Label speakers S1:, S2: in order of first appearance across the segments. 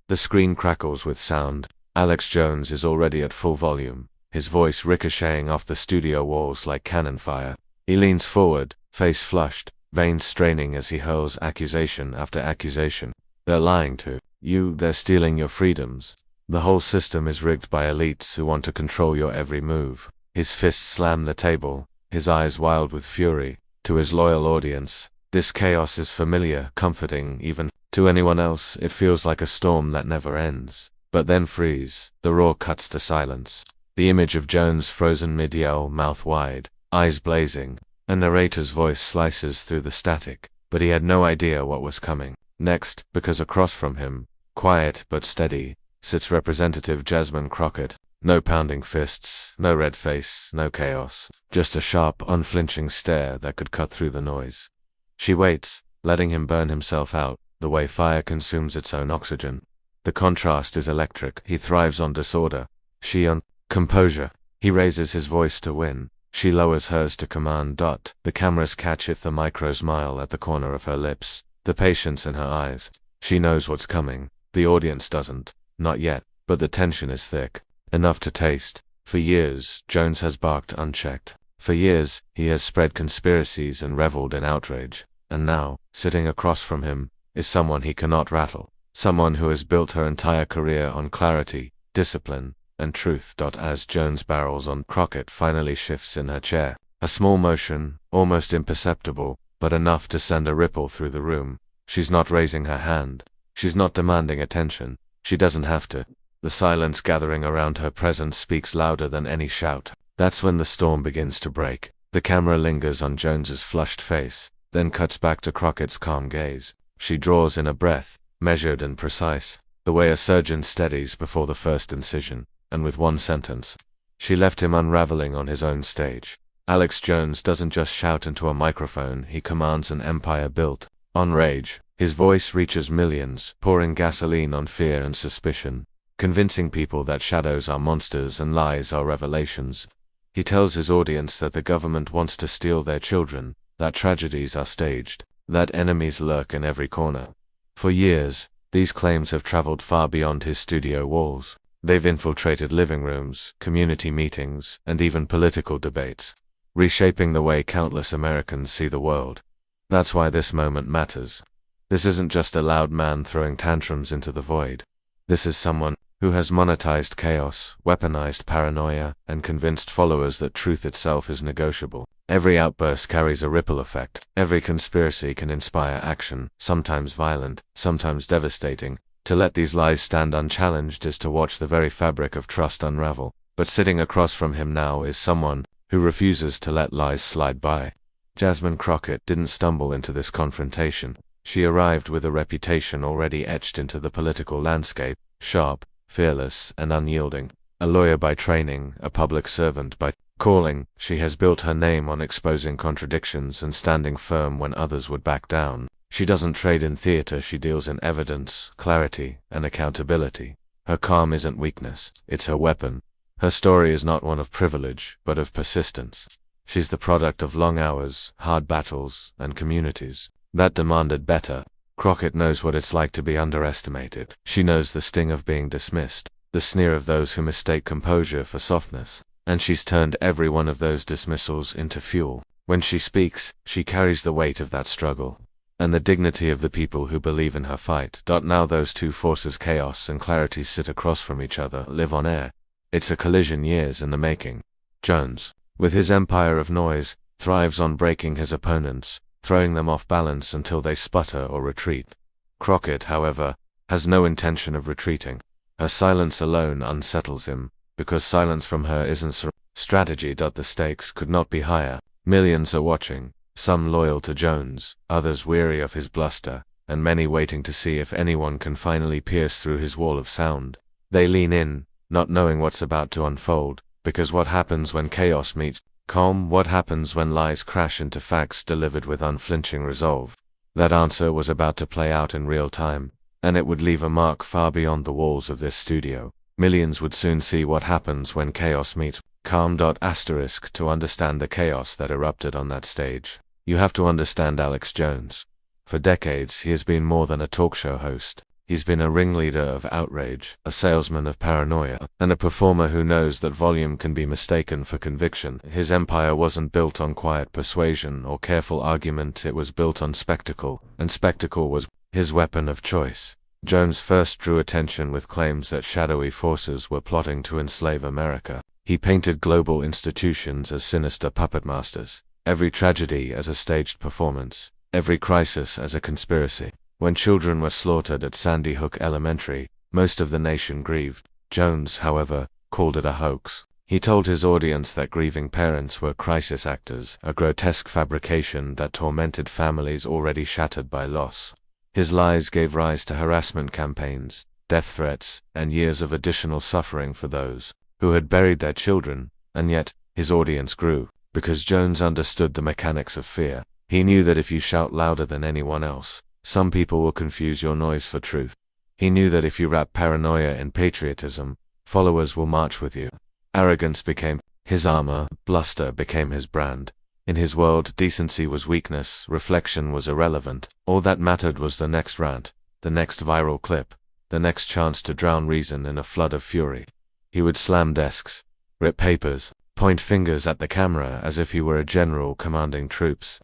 S1: The screen crackles with sound. Alex Jones is already at full volume, his voice ricocheting off the studio walls like cannon fire. He leans forward, face flushed, veins straining as he hurls accusation after accusation. They're lying to you, they're stealing your freedoms. The whole system is rigged by elites who want to control your every move. His fists slam the table, his eyes wild with fury. To his loyal audience, this chaos is familiar, comforting even. To anyone else, it feels like a storm that never ends. But then freeze, the roar cuts to silence. The image of Jones frozen mid-yell, mouth wide, eyes blazing. A narrator's voice slices through the static, but he had no idea what was coming next, because across from him, quiet but steady, sits Representative Jasmine Crockett. No pounding fists, no red face, no chaos, just a sharp, unflinching stare that could cut through the noise. She waits, letting him burn himself out, the way fire consumes its own oxygen. The contrast is electric. He thrives on disorder, she on composure. He raises his voice to win, she lowers hers to command. The cameras catcheth the micro smile at the corner of her lips, the patience in her eyes. She knows what's coming, the audience doesn't, not yet, but the tension is thick, enough to taste. For years, Jones has barked unchecked. For years, he has spread conspiracies and reveled in outrage. And now, sitting across from him, is someone he cannot rattle. Someone who has built her entire career on clarity, discipline, and truth. As Jones barrels on, Crockett finally shifts in her chair. A small motion, almost imperceptible, but enough to send a ripple through the room. She's not raising her hand. She's not demanding attention. She doesn't have to. The silence gathering around her presence speaks louder than any shout. That's when the storm begins to break. The camera lingers on Jones's flushed face, then cuts back to Crockett's calm gaze. She draws in a breath, measured and precise, the way a surgeon steadies before the first incision, and with one sentence. She left him unraveling on his own stage. Alex Jones doesn't just shout into a microphone, he commands an empire built on rage. His voice reaches millions, pouring gasoline on fear and suspicion, convincing people that shadows are monsters and lies are revelations. He tells his audience that the government wants to steal their children, that tragedies are staged, that enemies lurk in every corner. For years, these claims have traveled far beyond his studio walls. They've infiltrated living rooms, community meetings, and even political debates, reshaping the way countless Americans see the world. That's why this moment matters. This isn't just a loud man throwing tantrums into the void. This is someone who has monetized chaos, weaponized paranoia, and convinced followers that truth itself is negotiable. Every outburst carries a ripple effect. Every conspiracy can inspire action, sometimes violent, sometimes devastating. To let these lies stand unchallenged is to watch the very fabric of trust unravel. But sitting across from him now is someone who refuses to let lies slide by. Jasmine Crockett didn't stumble into this confrontation. She arrived with a reputation already etched into the political landscape, sharp, fearless, and unyielding. A lawyer by training, a public servant by calling, she has built her name on exposing contradictions and standing firm when others would back down. She doesn't trade in theater, she deals in evidence, clarity, and accountability. Her calm isn't weakness, it's her weapon. Her story is not one of privilege, but of persistence. She's the product of long hours, hard battles, and communities that demanded better. Crockett knows what it's like to be underestimated. She knows the sting of being dismissed, the sneer of those who mistake composure for softness, and she's turned every one of those dismissals into fuel. When she speaks, she carries the weight of that struggle, and the dignity of the people who believe in her fight. Now those two forces, chaos and clarity, sit across from each other, live on air. It's a collision years in the making. Jones, with his empire of noise, thrives on breaking his opponents, throwing them off balance until they sputter or retreat. Crockett, however, has no intention of retreating. Her silence alone unsettles him, because silence from her isn't strategy. The stakes could not be higher. Millions are watching, some loyal to Jones, others weary of his bluster, and many waiting to see if anyone can finally pierce through his wall of sound. They lean in, not knowing what's about to unfold, because what happens when chaos meets calm? What happens when lies crash into facts delivered with unflinching resolve? That answer was about to play out in real time, and it would leave a mark far beyond the walls of this studio. Millions would soon see what happens when chaos meets calm. To understand the chaos that erupted on that stage, you have to understand Alex Jones. For decades, he has been more than a talk show host. He's been a ringleader of outrage, a salesman of paranoia, and a performer who knows that volume can be mistaken for conviction. His empire wasn't built on quiet persuasion or careful argument, it was built on spectacle, and spectacle was his weapon of choice. Jones first drew attention with claims that shadowy forces were plotting to enslave America. He painted global institutions as sinister puppet masters, every tragedy as a staged performance, every crisis as a conspiracy. When children were slaughtered at Sandy Hook Elementary, most of the nation grieved. Jones, however, called it a hoax. He told his audience that grieving parents were crisis actors, a grotesque fabrication that tormented families already shattered by loss. His lies gave rise to harassment campaigns, death threats, and years of additional suffering for those who had buried their children, and yet, his audience grew, because Jones understood the mechanics of fear. He knew that if you shout louder than anyone else, some people will confuse your noise for truth. He knew that if you wrap paranoia in patriotism, followers will march with you. Arrogance became his armor, bluster became his brand. In his world, decency was weakness, reflection was irrelevant. All that mattered was the next rant, the next viral clip, the next chance to drown reason in a flood of fury. He would slam desks, rip papers, point fingers at the camera as if he were a general commanding troops.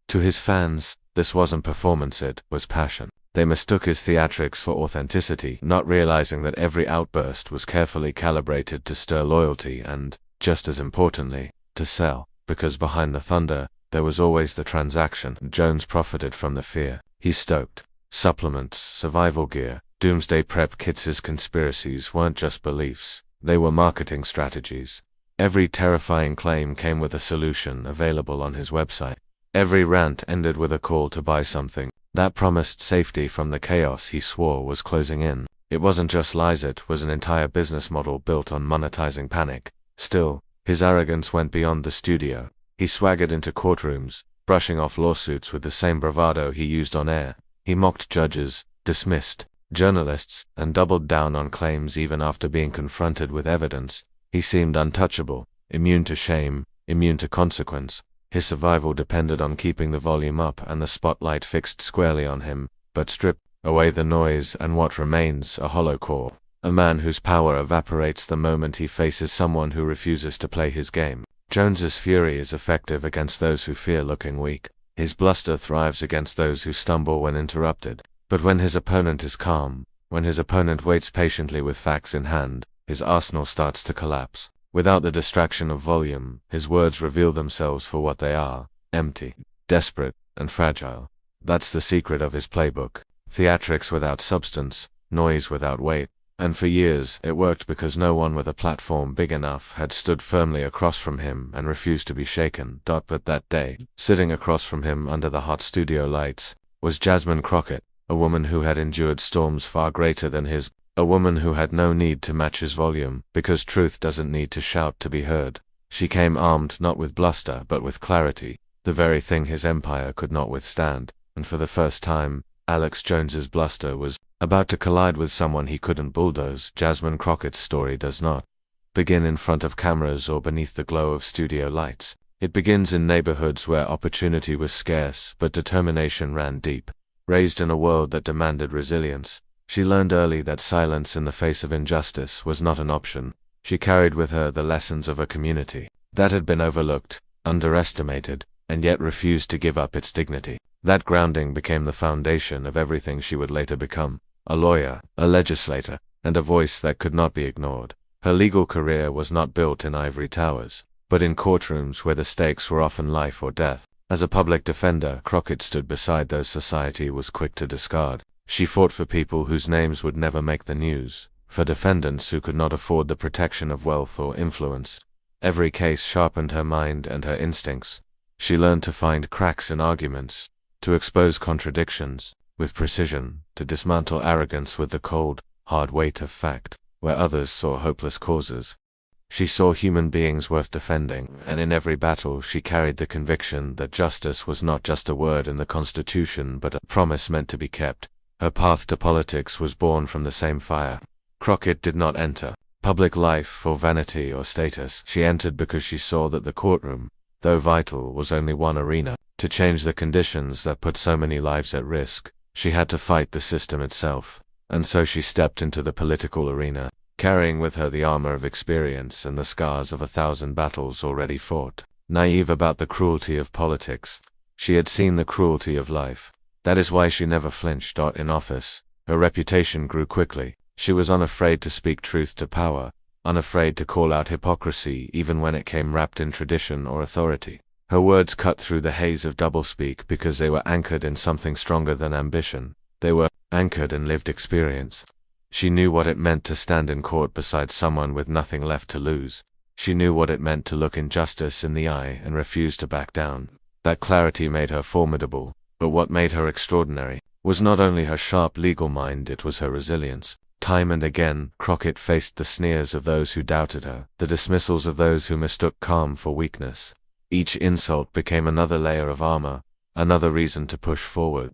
S1: To his fans, this wasn't performance, it was passion. They mistook his theatrics for authenticity, not realizing that every outburst was carefully calibrated to stir loyalty and, just as importantly, to sell. Because behind the thunder, there was always the transaction. Jones profited from the fear. He stoked supplements, survival gear, doomsday prep kits. His conspiracies weren't just beliefs, they were marketing strategies. Every terrifying claim came with a solution available on his website. Every rant ended with a call to buy something that promised safety from the chaos he swore was closing in. It wasn't just lies, it was an entire business model built on monetizing panic. Still, his arrogance went beyond the studio. He swaggered into courtrooms, brushing off lawsuits with the same bravado he used on air. He mocked judges, dismissed journalists, and doubled down on claims even after being confronted with evidence. He seemed untouchable, immune to shame, immune to consequence. His survival depended on keeping the volume up and the spotlight fixed squarely on him. But strip away the noise and what remains, a hollow core. A man whose power evaporates the moment he faces someone who refuses to play his game. Jones's fury is effective against those who fear looking weak. His bluster thrives against those who stumble when interrupted. But when his opponent is calm, when his opponent waits patiently with facts in hand, his arsenal starts to collapse. Without the distraction of volume, his words reveal themselves for what they are: empty, desperate, and fragile. That's the secret of his playbook. Theatrics without substance, noise without weight. And for years, it worked because no one with a platform big enough had stood firmly across from him and refused to be shaken. But that day, sitting across from him under the hot studio lights, was Jasmine Crockett, a woman who had endured storms far greater than his, a woman who had no need to match his volume, because truth doesn't need to shout to be heard. She came armed not with bluster but with clarity, the very thing his empire could not withstand, and for the first time, Alex Jones's bluster was about to collide with someone he couldn't bulldoze. Jasmine Crockett's story does not begin in front of cameras or beneath the glow of studio lights. It begins in neighborhoods where opportunity was scarce, but determination ran deep. Raised in a world that demanded resilience, she learned early that silence in the face of injustice was not an option. She carried with her the lessons of a community that had been overlooked, underestimated, and yet refused to give up its dignity. That grounding became the foundation of everything she would later become: a lawyer, a legislator, and a voice that could not be ignored. Her legal career was not built in ivory towers, but in courtrooms where the stakes were often life or death. As a public defender, Crockett stood beside those society was quick to discard. She fought for people whose names would never make the news, for defendants who could not afford the protection of wealth or influence. Every case sharpened her mind and her instincts. She learned to find cracks in arguments, to expose contradictions with precision, to dismantle arrogance with the cold, hard weight of fact, where others saw hopeless causes. She saw human beings worth defending, and in every battle she carried the conviction that justice was not just a word in the Constitution but a promise meant to be kept. Her path to politics was born from the same fire. Crockett did not enter public life for vanity or status. She entered because she saw that the courtroom, though vital, was only one arena. To change the conditions that put so many lives at risk, she had to fight the system itself. And so she stepped into the political arena, carrying with her the armor of experience and the scars of 1,000 battles already fought. Naive about the cruelty of politics, she had seen the cruelty of life. That is why she never flinched. In office, her reputation grew quickly. She was unafraid to speak truth to power, unafraid to call out hypocrisy even when it came wrapped in tradition or authority. Her words cut through the haze of doublespeak because they were anchored in something stronger than ambition. They were anchored in lived experience. She knew what it meant to stand in court beside someone with nothing left to lose. She knew what it meant to look injustice in the eye and refuse to back down. That clarity made her formidable, but what made her extraordinary was not only her sharp legal mind, it was her resilience. Time and again, Crockett faced the sneers of those who doubted her, the dismissals of those who mistook calm for weakness. Each insult became another layer of armor, another reason to push forward.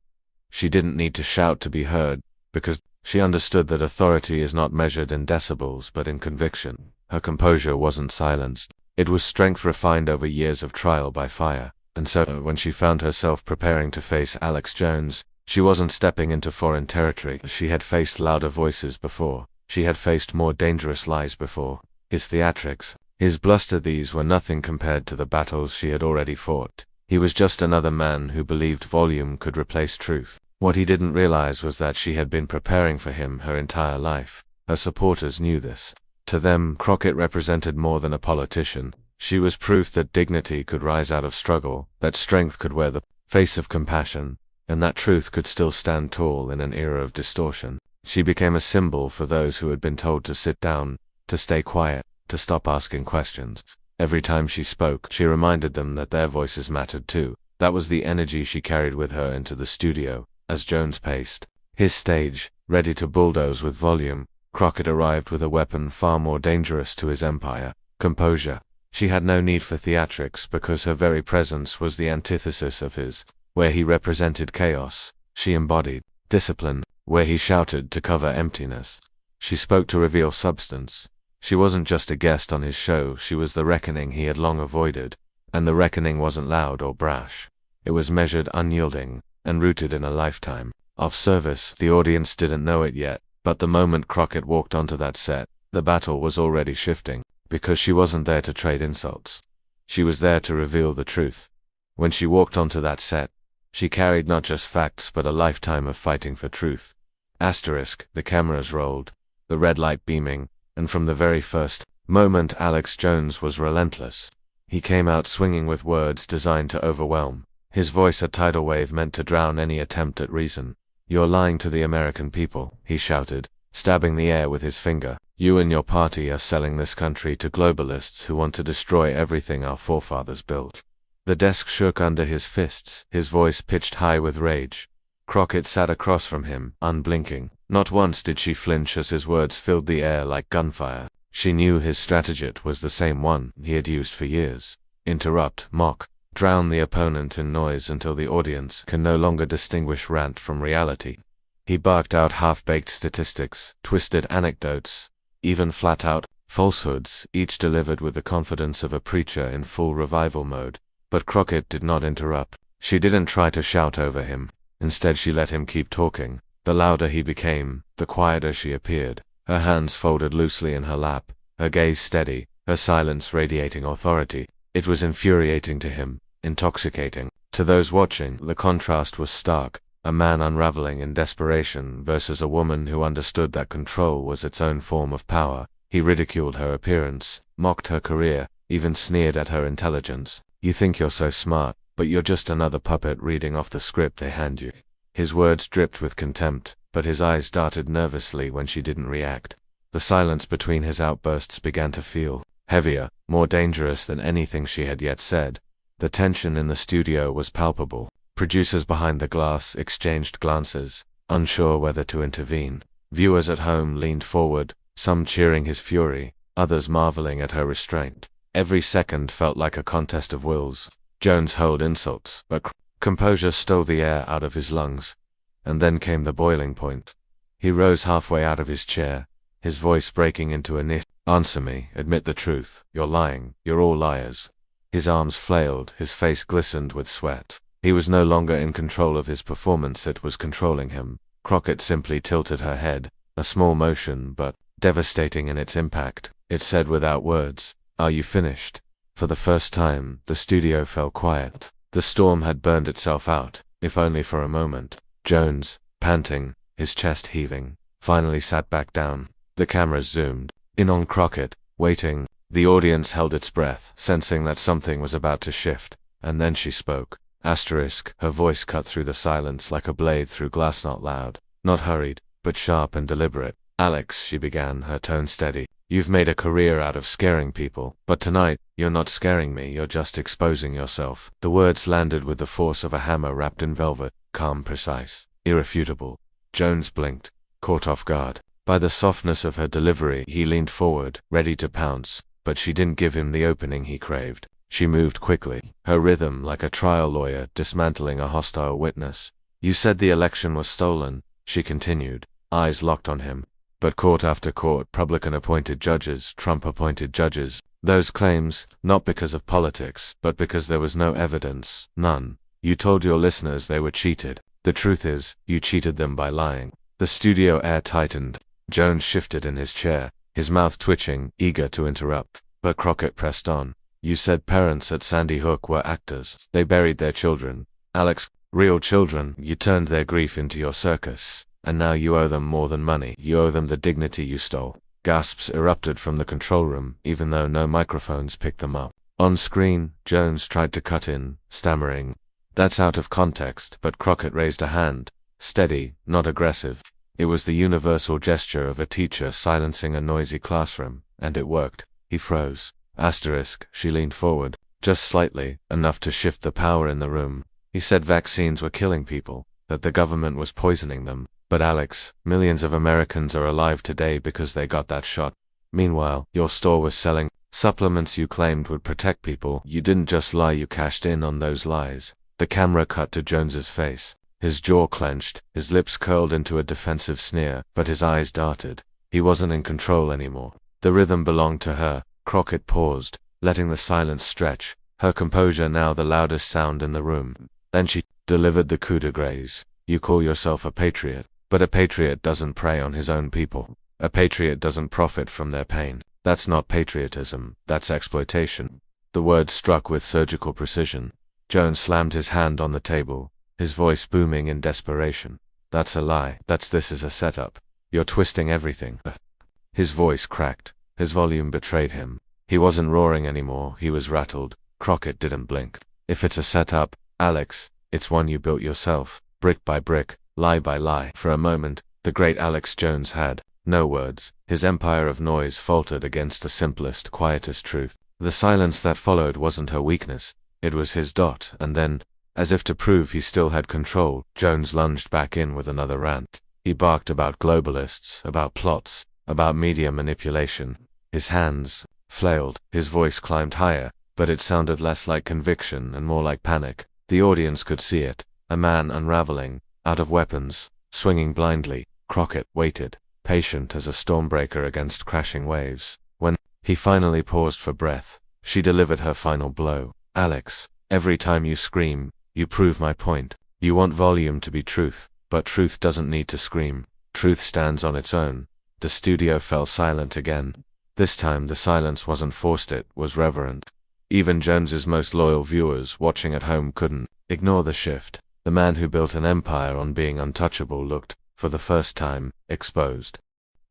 S1: She didn't need to shout to be heard, because she understood that authority is not measured in decibels but in conviction. Her composure wasn't silenced. It was strength refined over years of trial by fire. And so, when she found herself preparing to face Alex Jones, she wasn't stepping into foreign territory. She had faced louder voices before. She had faced more dangerous lies before. His theatrics, his bluster, these were nothing compared to the battles she had already fought. He was just another man who believed volume could replace truth. What he didn't realize was that she had been preparing for him her entire life. Her supporters knew this. To them, Crockett represented more than a politician. She was proof that dignity could rise out of struggle, that strength could wear the face of compassion, and that truth could still stand tall in an era of distortion. She became a symbol for those who had been told to sit down, to stay quiet, to stop asking questions. Every time she spoke, she reminded them that their voices mattered too. That was the energy she carried with her into the studio. As Jones paced his stage, ready to bulldoze with volume, Crockett arrived with a weapon far more dangerous to his empire: composure. She had no need for theatrics because her very presence was the antithesis of his. Where he represented chaos, she embodied discipline. Where he shouted to cover emptiness, she spoke to reveal substance. She wasn't just a guest on his show, she was the reckoning he had long avoided. And the reckoning wasn't loud or brash. It was measured, unyielding, and rooted in a lifetime of service. The audience didn't know it yet, but the moment Crockett walked onto that set, the battle was already shifting. Because she wasn't there to trade insults. She was there to reveal the truth. When she walked onto that set, she carried not just facts but a lifetime of fighting for truth. The cameras rolled, the red light beaming, and from the very first moment Alex Jones was relentless. He came out swinging with words designed to overwhelm. His voice a tidal wave meant to drown any attempt at reason. "You're lying to the American people," he shouted, stabbing the air with his finger. "You and your party are selling this country to globalists who want to destroy everything our forefathers built." The desk shook under his fists, his voice pitched high with rage. Crockett sat across from him, unblinking. Not once did she flinch as his words filled the air like gunfire. She knew his strategy was the same one he had used for years. Interrupt, mock, drown the opponent in noise until the audience can no longer distinguish rant from reality. He barked out half-baked statistics, twisted anecdotes, even flat-out falsehoods, each delivered with the confidence of a preacher in full revival mode. But Crockett did not interrupt. She didn't try to shout over him. Instead she let him keep talking. The louder he became, the quieter she appeared. Her hands folded loosely in her lap, her gaze steady, her silence radiating authority. It was infuriating to him, intoxicating. To those watching, the contrast was stark. A man unraveling in desperation versus a woman who understood that control was its own form of power. He ridiculed her appearance, mocked her career, even sneered at her intelligence. "You think you're so smart, but you're just another puppet reading off the script they hand you." His words dripped with contempt, but his eyes darted nervously when she didn't react. The silence between his outbursts began to feel heavier, more dangerous than anything she had yet said. The tension in the studio was palpable. Producers behind the glass exchanged glances, unsure whether to intervene. Viewers at home leaned forward, some cheering his fury, others marveling at her restraint. Every second felt like a contest of wills. Jones hurled insults, but composure stole the air out of his lungs. And then came the boiling point. He rose halfway out of his chair, his voice breaking into a niche. "Answer me, admit the truth. You're lying. You're all liars." His arms flailed, his face glistened with sweat. He was no longer in control of his performance, it was controlling him. Crockett simply tilted her head, a small motion but devastating in its impact. It said without words, "Are you finished?" For the first time, the studio fell quiet. The storm had burned itself out, if only for a moment. Jones, panting, his chest heaving, finally sat back down. The cameras zoomed in on Crockett, waiting. The audience held its breath, sensing that something was about to shift. And then she spoke. Asterisk, her voice cut through the silence like a blade through glass, not loud, not hurried, but sharp and deliberate. "Alex," she began, her tone steady, "you've made a career out of scaring people, but tonight, you're not scaring me, you're just exposing yourself." The words landed with the force of a hammer wrapped in velvet, calm, precise, irrefutable. Jones blinked, caught off guard. By the softness of her delivery, he leaned forward, ready to pounce, but she didn't give him the opening he craved. She moved quickly, her rhythm like a trial lawyer dismantling a hostile witness. "You said the election was stolen," she continued, eyes locked on him. "But court after court, Republican-appointed judges, Trump-appointed judges. Those claims, not because of politics, but because there was no evidence, none. You told your listeners they were cheated. The truth is, you cheated them by lying." The studio air tightened. Jones shifted in his chair, his mouth twitching, eager to interrupt. But Crockett pressed on. "You said parents at Sandy Hook were actors. They buried their children. Alex, real children. You turned their grief into your circus. And now you owe them more than money. You owe them the dignity you stole." Gasps erupted from the control room, even though no microphones picked them up. On screen, Jones tried to cut in, stammering, "That's out of context," but Crockett raised a hand, steady, not aggressive. It was the universal gesture of a teacher silencing a noisy classroom, and it worked. He froze. Asterisk, she leaned forward, just slightly, enough to shift the power in the room. "He said vaccines were killing people, that the government was poisoning them. But Alex, millions of Americans are alive today because they got that shot. Meanwhile, your store was selling supplements you claimed would protect people. You didn't just lie, you cashed in on those lies." The camera cut to Jones's face. His jaw clenched, his lips curled into a defensive sneer, but his eyes darted. He wasn't in control anymore. The rhythm belonged to her. Crockett paused, letting the silence stretch, her composure now the loudest sound in the room. Then she delivered the coup de grace. "You call yourself a patriot, but a patriot doesn't prey on his own people. A patriot doesn't profit from their pain. That's not patriotism, that's exploitation." The words struck with surgical precision. Jones slammed his hand on the table, his voice booming in desperation. "That's a lie. This is a setup. You're twisting everything." His voice cracked. His volume betrayed him. He wasn't roaring anymore, he was rattled. Crockett didn't blink. "If it's a setup, Alex, it's one you built yourself, brick by brick, lie by lie." For a moment, the great Alex Jones had no words. His empire of noise faltered against the simplest, quietest truth. The silence that followed wasn't her weakness. It was his dot, and then, as if to prove he still had control, Jones lunged back in with another rant. He barked about globalists, about plots, about media manipulation. His hands flailed, his voice climbed higher, but it sounded less like conviction and more like panic. The audience could see it. A man unraveling, out of weapons, swinging blindly. Crockett waited, patient as a stormbreaker against crashing waves. When he finally paused for breath, she delivered her final blow. "Alex, every time you scream, you prove my point. You want volume to be truth, but truth doesn't need to scream. Truth stands on its own." The studio fell silent again. This time the silence wasn't forced, it was reverent. Even Jones's most loyal viewers watching at home couldn't ignore the shift. The man who built an empire on being untouchable looked, for the first time, exposed.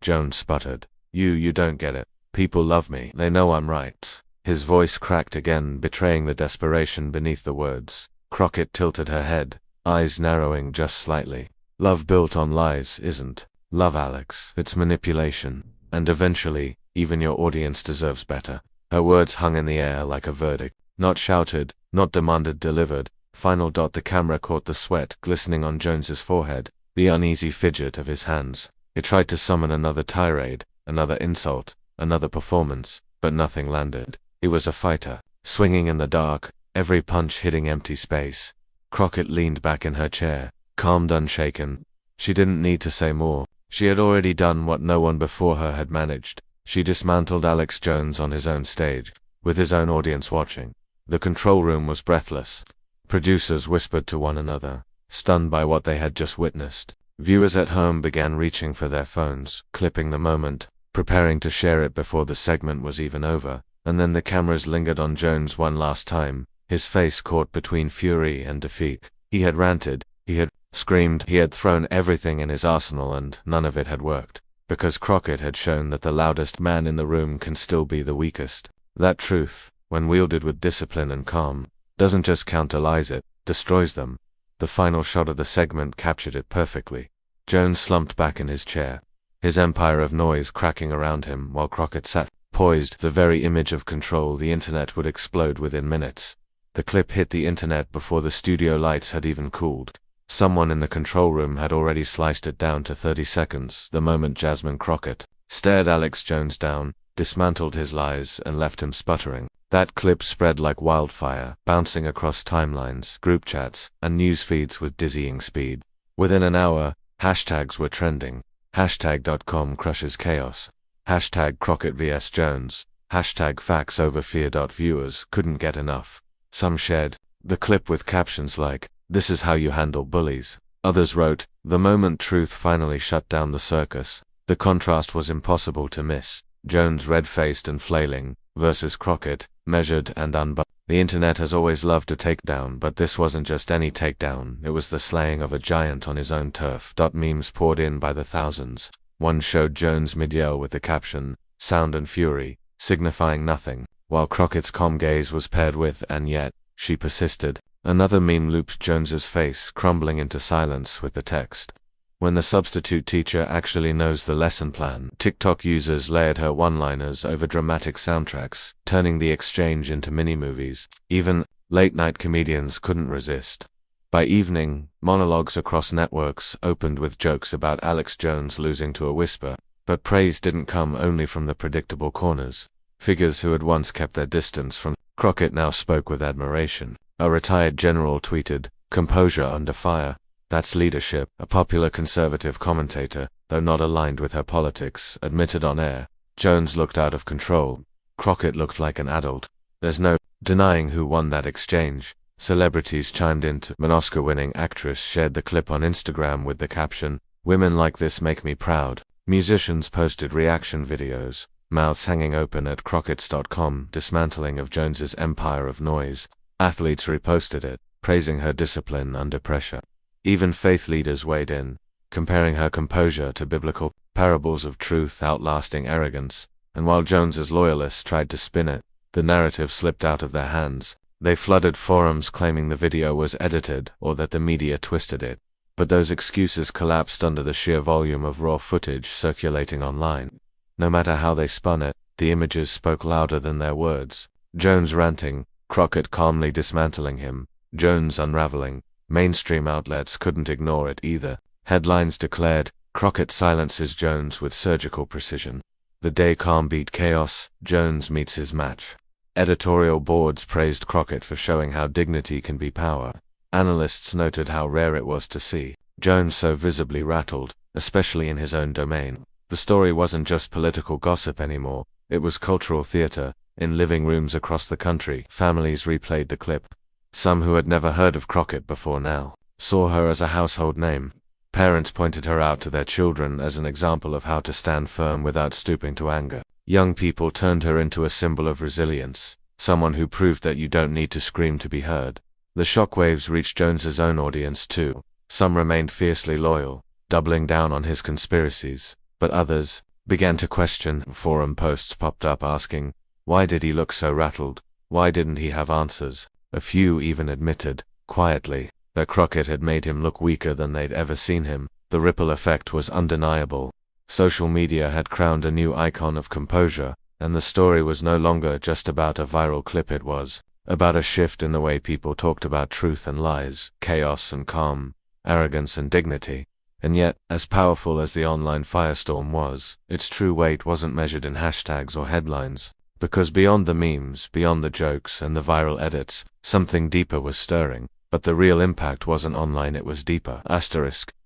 S1: Jones sputtered. You don't get it. People love me. They know I'm right." His voice cracked again, betraying the desperation beneath the words. Crockett tilted her head, eyes narrowing just slightly. "Love built on lies isn't love, Alex. It's manipulation. And eventually, even your audience deserves better." Her words hung in the air like a verdict. Not shouted, not demanded, delivered. Final dot. The camera caught the sweat glistening on Jones's forehead, the uneasy fidget of his hands. It tried to summon another tirade, another insult, another performance, but nothing landed. He was a fighter, swinging in the dark, every punch hitting empty space. Crockett leaned back in her chair, calmed, unshaken. She didn't need to say more. She had already done what no one before her had managed. She dismantled Alex Jones on his own stage, with his own audience watching. The control room was breathless. Producers whispered to one another, stunned by what they had just witnessed. Viewers at home began reaching for their phones, clipping the moment, preparing to share it before the segment was even over, and then the cameras lingered on Jones one last time, his face caught between fury and defeat. He had ranted, he had screamed, he had thrown everything in his arsenal, and none of it had worked. Because Crockett had shown that the loudest man in the room can still be the weakest. That truth, when wielded with discipline and calm, doesn't just counter lies, it destroys them. The final shot of the segment captured it perfectly. Jones slumped back in his chair, his empire of noise cracking around him, while Crockett sat poised, the very image of control. The internet would explode within minutes. The clip hit the internet before the studio lights had even cooled. Someone in the control room had already sliced it down to 30 seconds, the moment Jasmine Crockett stared Alex Jones down, dismantled his lies, and left him sputtering. That clip spread like wildfire, bouncing across timelines, group chats, and news feeds with dizzying speed. Within an hour, hashtags were trending. #.com crushes chaos. #Crockett vs Jones. #facts over fear. Viewers couldn't get enough. Some shared the clip with captions like, "This is how you handle bullies." Others wrote, "The moment truth finally shut down the circus." The contrast was impossible to miss. Jones red-faced and flailing, versus Crockett, measured and unbothered. The internet has always loved a takedown, but this wasn't just any takedown, it was the slaying of a giant on his own turf. Memes poured in by the thousands. One showed Jones mid-yell with the caption, "Sound and fury," signifying nothing, while Crockett's calm gaze was paired with, "And yet, she persisted." Another meme looped Jones's face, crumbling into silence with the text, "When the substitute teacher actually knows the lesson plan." TikTok users layered her one-liners over dramatic soundtracks, turning the exchange into mini-movies. Even late-night comedians couldn't resist. By evening, monologues across networks opened with jokes about Alex Jones losing to a whisper, but praise didn't come only from the predictable corners. Figures who had once kept their distance from Crockett now spoke with admiration. A retired general tweeted, "Composure under fire. That's leadership." A popular conservative commentator, though not aligned with her politics, admitted on air, "Jones looked out of control. Crockett looked like an adult." There's no denying who won that exchange. Celebrities chimed in. An Oscar-winning actress shared the clip on Instagram with the caption, "Women like this make me proud." Musicians posted reaction videos, mouths hanging open at Crockett's.com dismantling of Jones's empire of noise. Athletes reposted it, praising her discipline under pressure. Even faith leaders weighed in, comparing her composure to biblical parables of truth outlasting arrogance. And while Jones's loyalists tried to spin it, the narrative slipped out of their hands. They flooded forums claiming the video was edited or that the media twisted it. But those excuses collapsed under the sheer volume of raw footage circulating online. No matter how they spun it, the images spoke louder than their words. Jones ranting, Crockett calmly dismantling him, Jones unraveling. Mainstream outlets couldn't ignore it either. Headlines declared, "Crockett silences Jones with surgical precision." The day calm beat chaos, Jones meets his match. Editorial boards praised Crockett for showing how dignity can be power. Analysts noted how rare it was to see Jones so visibly rattled, especially in his own domain. The story wasn't just political gossip anymore, it was cultural theater. In living rooms across the country, families replayed the clip. Some who had never heard of Crockett before now saw her as a household name. Parents pointed her out to their children as an example of how to stand firm without stooping to anger. Young people turned her into a symbol of resilience, someone who proved that you don't need to scream to be heard. The shockwaves reached Jones's own audience too. Some remained fiercely loyal, doubling down on his conspiracies, but others began to question. Forum posts popped up asking, why did he look so rattled? Why didn't he have answers? A few even admitted, quietly, that Crockett had made him look weaker than they'd ever seen him. The ripple effect was undeniable. Social media had crowned a new icon of composure, and the story was no longer just about a viral clip. It was about a shift in the way people talked about truth and lies, chaos and calm, arrogance and dignity. And yet, as powerful as the online firestorm was, its true weight wasn't measured in hashtags or headlines. Because beyond the memes, beyond the jokes and the viral edits, something deeper was stirring. But the real impact wasn't online, it was deeper.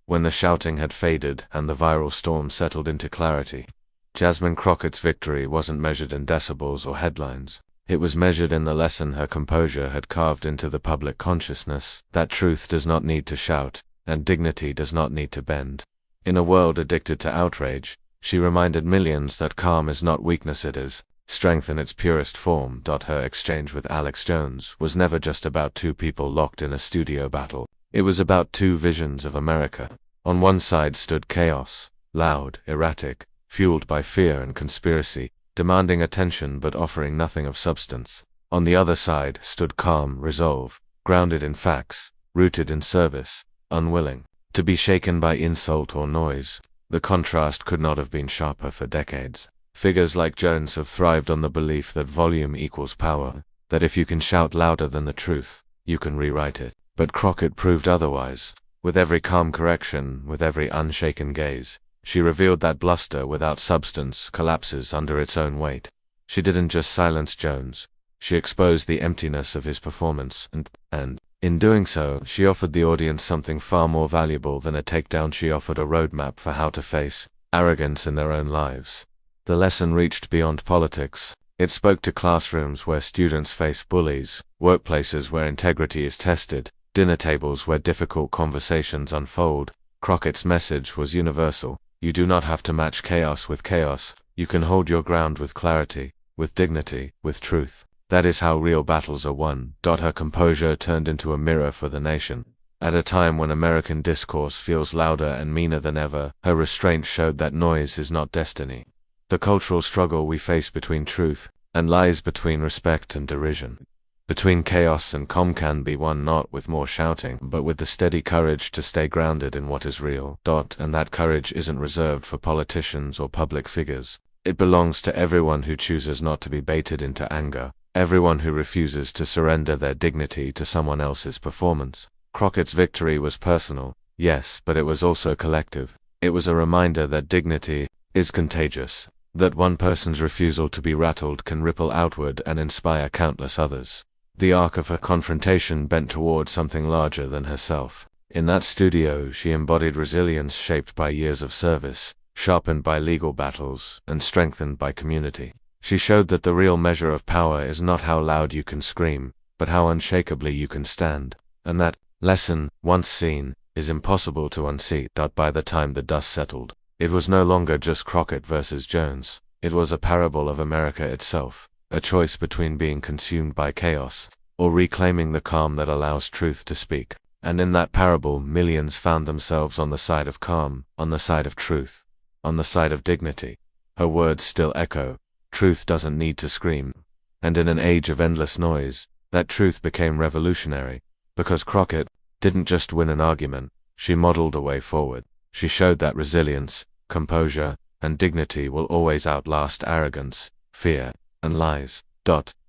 S1: When the shouting had faded and the viral storm settled into clarity, Jasmine Crockett's victory wasn't measured in decibels or headlines. It was measured in the lesson her composure had carved into the public consciousness, that truth does not need to shout, and dignity does not need to bend. In a world addicted to outrage, she reminded millions that calm is not weakness, it is strength in its purest form. Her exchange with Alex Jones was never just about two people locked in a studio battle. It was about two visions of America. On one side stood chaos, loud, erratic, fueled by fear and conspiracy, demanding attention but offering nothing of substance. On the other side stood calm resolve, grounded in facts, rooted in service, unwilling to be shaken by insult or noise. The contrast could not have been sharper for decades. Figures like Jones have thrived on the belief that volume equals power, that if you can shout louder than the truth, you can rewrite it. But Crockett proved otherwise. With every calm correction, with every unshaken gaze, she revealed that bluster without substance collapses under its own weight. She didn't just silence Jones, she exposed the emptiness of his performance, and in doing so, she offered the audience something far more valuable than a takedown. She offered a roadmap for how to face arrogance in their own lives. The lesson reached beyond politics. It spoke to classrooms where students face bullies, workplaces where integrity is tested, dinner tables where difficult conversations unfold. Crockett's message was universal. You do not have to match chaos with chaos. You can hold your ground with clarity, with dignity, with truth. That is how real battles are won. Her composure turned into a mirror for the nation. At a time when American discourse feels louder and meaner than ever, her restraint showed that noise is not destiny. The cultural struggle we face between truth and lies, between respect and derision, between chaos and calm can be won not with more shouting, but with the steady courage to stay grounded in what is real. And that courage isn't reserved for politicians or public figures. It belongs to everyone who chooses not to be baited into anger, everyone who refuses to surrender their dignity to someone else's performance. Crockett's victory was personal, yes, but it was also collective. It was a reminder that dignity is contagious, that one person's refusal to be rattled can ripple outward and inspire countless others. The arc of her confrontation bent toward something larger than herself. In that studio, she embodied resilience shaped by years of service, sharpened by legal battles, and strengthened by community. She showed that the real measure of power is not how loud you can scream, but how unshakably you can stand. And that lesson, once seen, is impossible to unsee. By the time the dust settled, it was no longer just Crockett versus Jones. It was a parable of America itself, a choice between being consumed by chaos or reclaiming the calm that allows truth to speak. And in that parable, millions found themselves on the side of calm, on the side of truth, on the side of dignity. Her words still echo. Truth doesn't need to scream. And in an age of endless noise, that truth became revolutionary. Because Crockett didn't just win an argument, she modeled a way forward. She showed that resilience, composure, and dignity will always outlast arrogance, fear, and lies.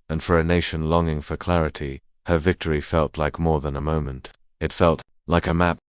S1: And for a nation longing for clarity, her victory felt like more than a moment. It felt like a map.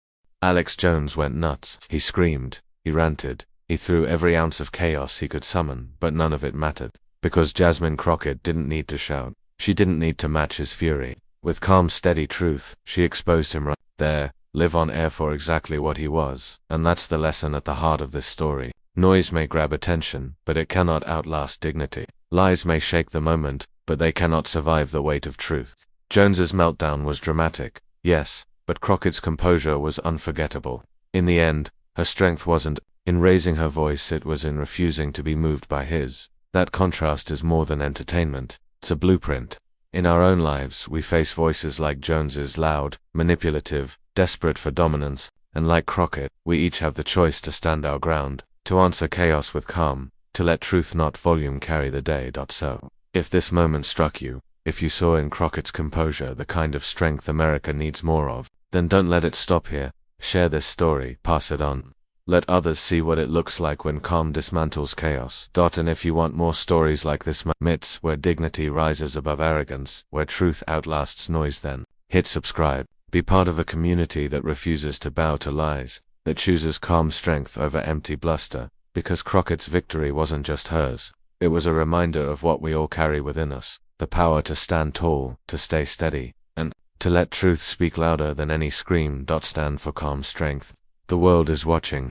S1: Alex Jones went nuts. He screamed, he ranted, he threw every ounce of chaos he could summon, but none of it mattered. Because Jasmine Crockett didn't need to shout. She didn't need to match his fury. With calm, steady truth, she exposed him right there, live on air for exactly what he was. And that's the lesson at the heart of this story. Noise may grab attention, but it cannot outlast dignity. Lies may shake the moment, but they cannot survive the weight of truth. Jones's meltdown was dramatic, yes, but Crockett's composure was unforgettable. In the end, her strength wasn't in raising her voice, it was in refusing to be moved by his. That contrast is more than entertainment, it's a blueprint. In our own lives, we face voices like Jones's, loud, manipulative, desperate for dominance, and like Crockett, we each have the choice to stand our ground, to answer chaos with calm, to let truth not volume carry the day. So, if this moment struck you, if you saw in Crockett's composure the kind of strength America needs more of, then don't let it stop here. Share this story, pass it on. Let others see what it looks like when calm dismantles chaos. And if you want more stories like this, myths where dignity rises above arrogance, where truth outlasts noise, then hit subscribe. Be part of a community that refuses to bow to lies, that chooses calm strength over empty bluster, because Crockett's victory wasn't just hers. It was a reminder of what we all carry within us, the power to stand tall, to stay steady, and to let truth speak louder than any scream. Stand for calm strength. The world is watching.